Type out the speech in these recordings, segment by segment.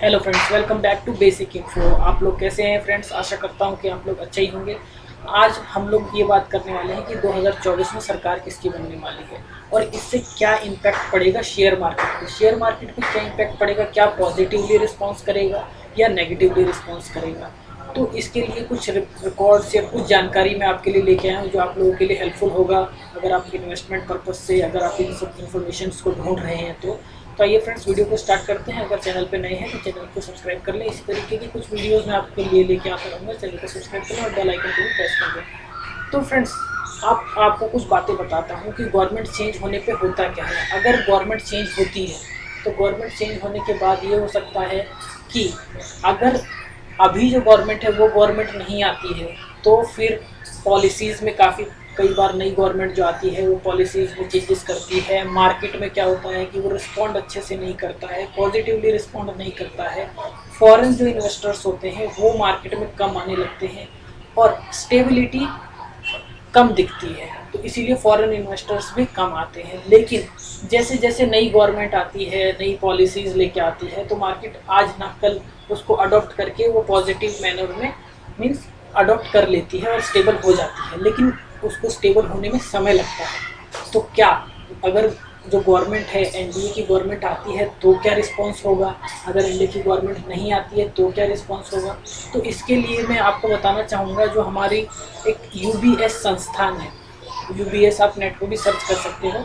Hello friends, welcome back to basic info. आप लोग कैसे हैं फ्रेंड्स? आशा करता हूं कि आप लोग अच्छे ही होंगे। आज हम लोग ये बात करने वाले हैं कि 2024 में सरकार किसकी बनने वाली है और इससे क्या इम्पैक्ट पड़ेगा शेयर मार्केट पे। शेयर मार्केट पे क्या इम्पैक्ट पड़ेगा, क्या पॉजिटिवली रिस्पॉन्स करेगा या नेगेटिवली रिस्पॉन्स करेगा। तो इसके लिए कुछ रिकॉर्ड्स या कुछ जानकारी मैं आपके लिए लेके आया हूँ जो आप लोगों के लिए हेल्पफुल होगा अगर आप इन्वेस्टमेंट पर्पज से अगर आप इन सब इन्फॉर्मेशन को ढूंढ रहे हैं। तो आइए फ्रेंड्स, वीडियो को स्टार्ट करते हैं। अगर चैनल पे नए हैं तो चैनल को सब्सक्राइब कर लें। इसी तरीके की कुछ वीडियोस मैं आपके लिए लेके आता रहूँगा। चैनल को सब्सक्राइब करें और बेल आइकन को भी प्रेस कर दें। तो फ्रेंड्स, आपको कुछ बातें बताता हूँ कि गवर्नमेंट चेंज होने पे होता क्या है। अगर गवर्नमेंट चेंज होती है तो गवर्नमेंट चेंज होने के बाद ये हो सकता है कि अगर अभी जो गवर्नमेंट है वो गवर्नमेंट नहीं आती है तो फिर पॉलिसीज़ में काफ़ी कई बार नई गवर्नमेंट जो आती है वो पॉलिसीज़ में चेंजेस करती है। मार्केट में क्या होता है कि वो रिस्पॉन्ड अच्छे से नहीं करता है, पॉजिटिवली रिस्पॉन्ड नहीं करता है। फॉरेन जो इन्वेस्टर्स होते हैं वो मार्केट में कम आने लगते हैं और स्टेबिलिटी कम दिखती है, तो इसीलिए फॉरेन इन्वेस्टर्स भी कम आते हैं। लेकिन जैसे जैसे नई गवर्नमेंट आती है, नई पॉलिसीज़ लेके आती है, तो मार्केट आज ना कल उसको अडॉप्ट करके वो पॉजिटिव मैनर में मीन्स अडॉप्ट कर लेती है और स्टेबल हो जाती है। लेकिन उसको स्टेबल होने में समय लगता है। तो क्या अगर जो गवर्नमेंट है, एनडीए की गवर्नमेंट आती है तो क्या रिस्पॉन्स होगा, अगर एनडीए की गवर्नमेंट नहीं आती है तो क्या रिस्पॉन्स होगा। तो इसके लिए मैं आपको बताना चाहूँगा, जो हमारी एक यूबीएस संस्थान है, यूबीएस आप नेट पर भी सर्च कर सकते हो,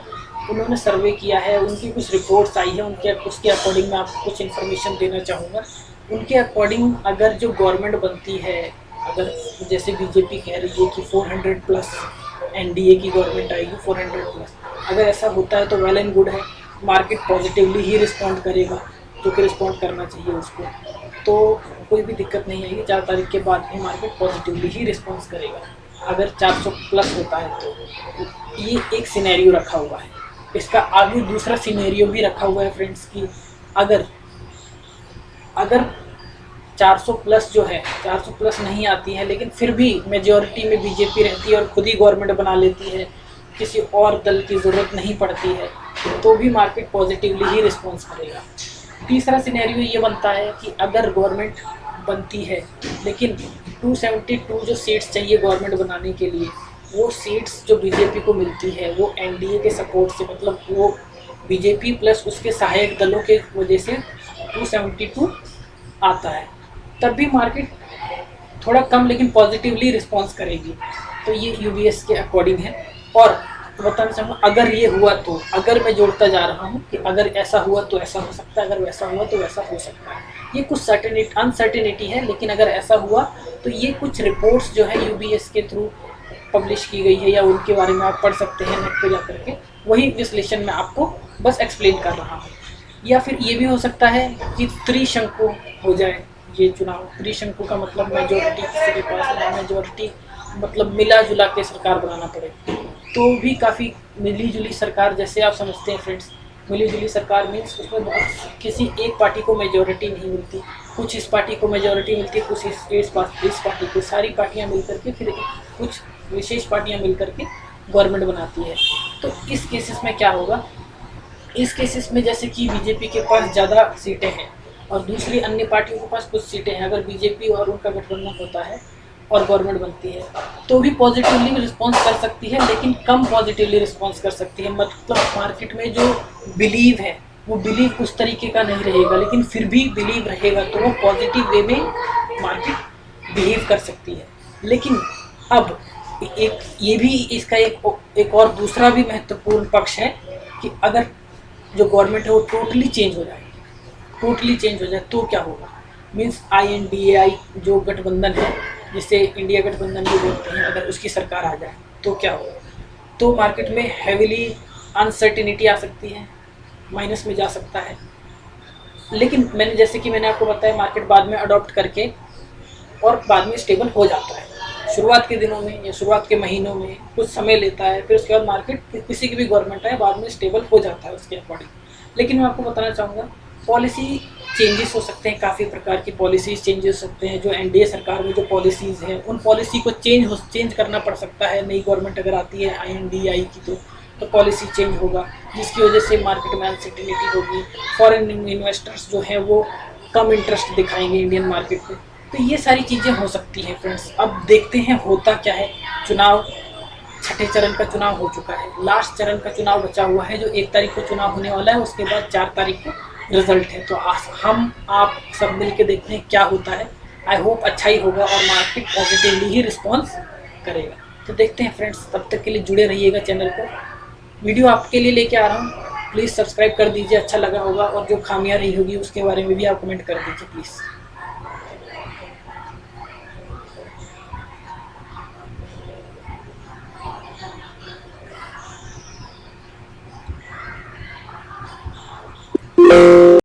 उन्होंने सर्वे किया है, उनकी कुछ रिपोर्ट्स आई है, उसके अकॉर्डिंग मैं आपको कुछ इन्फॉर्मेशन देना चाहूँगा। उनके अकॉर्डिंग अगर जो गवर्नमेंट बनती है, अगर जैसे बीजेपी कह रही है कि 400 प्लस एनडीए की गवर्नमेंट आएगी, 400 प्लस, अगर ऐसा होता है तो वेल एंड गुड है। मार्केट पॉजिटिवली ही रिस्पॉन्ड करेगा जो कि रिस्पॉन्ड करना चाहिए उसको। तो कोई भी दिक्कत नहीं आएगी, 4 तारीख के बाद भी मार्केट पॉजिटिवली ही रिस्पॉन्स करेगा अगर 400 प्लस होता है तो। ये एक सिनेरियो रखा हुआ है। इसका आगे दूसरा सिनेरियो भी रखा हुआ है फ्रेंड्स की अगर अगर 400 प्लस जो है, 400 प्लस नहीं आती है लेकिन फिर भी मेजॉरिटी में बीजेपी रहती है और खुद ही गवर्नमेंट बना लेती है, किसी और दल की ज़रूरत नहीं पड़ती है, तो भी मार्केट पॉजिटिवली ही रिस्पॉन्स करेगा। तीसरा सिनेरियो ये बनता है कि अगर गवर्नमेंट बनती है लेकिन 272 जो सीट्स चाहिए गवर्नमेंट बनाने के लिए, वो सीट्स जो बीजेपी को मिलती है वो एनडीए के सपोर्ट से, मतलब वो बीजेपी प्लस उसके सहायक दलों के वजह से 272 आता है, तब भी मार्केट थोड़ा कम लेकिन पॉजिटिवली रिस्पॉन्स करेगी। तो ये यूबीएस के अकॉर्डिंग है। और बताना चाहूँगा, अगर ये हुआ तो, अगर मैं जोड़ता जा रहा हूँ कि अगर ऐसा हुआ तो ऐसा हो सकता है, अगर वैसा हुआ तो वैसा हो सकता है। ये कुछ अनसर्टेनिटी है, लेकिन अगर ऐसा हुआ तो ये कुछ रिपोर्ट्स जो है यूबीएस के थ्रू पब्लिश की गई है या उनके बारे में आप पढ़ सकते हैं नेट पे जा करके, वही विश्लेषण मैं आपको बस एक्सप्लेन कर रहा हूँ। या फिर ये भी हो सकता है कि त्रिशंकु हो जाए ये चुनाव। त्रिशंकु का मतलब मेजोरिटी किसी के पास ना, मेजोरिटी मतलब मिला जुला के सरकार बनाना पड़े, तो भी काफ़ी मिली जुली सरकार, जैसे आप समझते हैं फ्रेंड्स, मिली जुली सरकार मीन्स उसमें बहुत किसी एक पार्टी को मेजोरिटी नहीं मिलती, कुछ इस पार्टी को मेजोरिटी मिलती है, कुछ इस पार्टी को, सारी पार्टियां मिल करके फिर कुछ विशेष पार्टियां मिल करके गवर्नमेंट बनाती है। तो इस केसेस में क्या होगा, इस केसेस में जैसे कि बीजेपी के पास ज़्यादा सीटें हैं और दूसरी अन्य पार्टियों के पास कुछ सीटें हैं, अगर बीजेपी और उनका गठबंधन होता है और गवर्नमेंट बनती है तो भी पॉजिटिवली रिस्पॉन्स कर सकती है, लेकिन कम पॉजिटिवली रिस्पॉन्स कर सकती है। मतलब मार्केट में जो बिलीव है वो बिलीव उस तरीके का नहीं रहेगा, लेकिन फिर भी बिलीव रहेगा तो वो पॉजिटिव वे में मार्केट बिहेव कर सकती है। लेकिन अब एक ये भी इसका एक और दूसरा भी महत्वपूर्ण पक्ष है कि अगर जो गवर्नमेंट है वो टोटली चेंज हो जाए, टोटली चेंज हो जाए तो क्या होगा। मीन्स INDAI जो गठबंधन है, जिसे इंडिया गठबंधन भी बोलते हैं, अगर उसकी सरकार आ जाए तो क्या होगा। तो मार्केट में हैविली अनसर्टिनिटी आ सकती है, माइनस में जा सकता है। लेकिन जैसे कि मैंने आपको बताया, मार्केट बाद में अडॉप्ट करके और बाद में स्टेबल हो जाता है। शुरुआत के दिनों में या शुरुआत के महीनों में कुछ समय लेता है, फिर उसके बाद मार्केट किसी की भी गवर्नमेंट है बाद में स्टेबल हो जाता है उसके अकॉर्डिंग। लेकिन मैं आपको बताना चाहूँगा, पॉलिसी चेंजेस हो सकते हैं, काफ़ी प्रकार की पॉलिसीज चेंजेस हो सकते हैं। जो एनडीए सरकार में जो पॉलिसीज़ हैं उन पॉलिसी को चेंज करना पड़ सकता है। नई गवर्नमेंट अगर आती है INDAI की तो पॉलिसी चेंज होगा, जिसकी वजह से मार्केट में अनसर्टेनिटी होगी। फॉरेन इन्वेस्टर्स जो हैं वो कम इंटरेस्ट दिखाएंगे इंडियन मार्केट पे। तो ये सारी चीज़ें हो सकती हैं फ्रेंड्स। अब देखते हैं होता क्या है। चुनाव, छठे चरण का चुनाव हो चुका है, लास्ट चरण का चुनाव बचा हुआ है जो 1 तारीख को चुनाव होने वाला है, उसके बाद 4 तारीख को रिजल्ट है। तो हम आप सब मिल के देखते हैं क्या होता है। आई होप अच्छा ही होगा और मार्केट पॉजिटिवली ही रिस्पॉन्स करेगा। तो देखते हैं फ्रेंड्स, तब तक के लिए जुड़े रहिएगा चैनल को। वीडियो आपके लिए लेके आ रहा हूँ, प्लीज़ सब्सक्राइब कर दीजिए, अच्छा लगा होगा। और जो खामियां रही होगी उसके बारे में भी आप कमेंट कर दीजिए प्लीज़।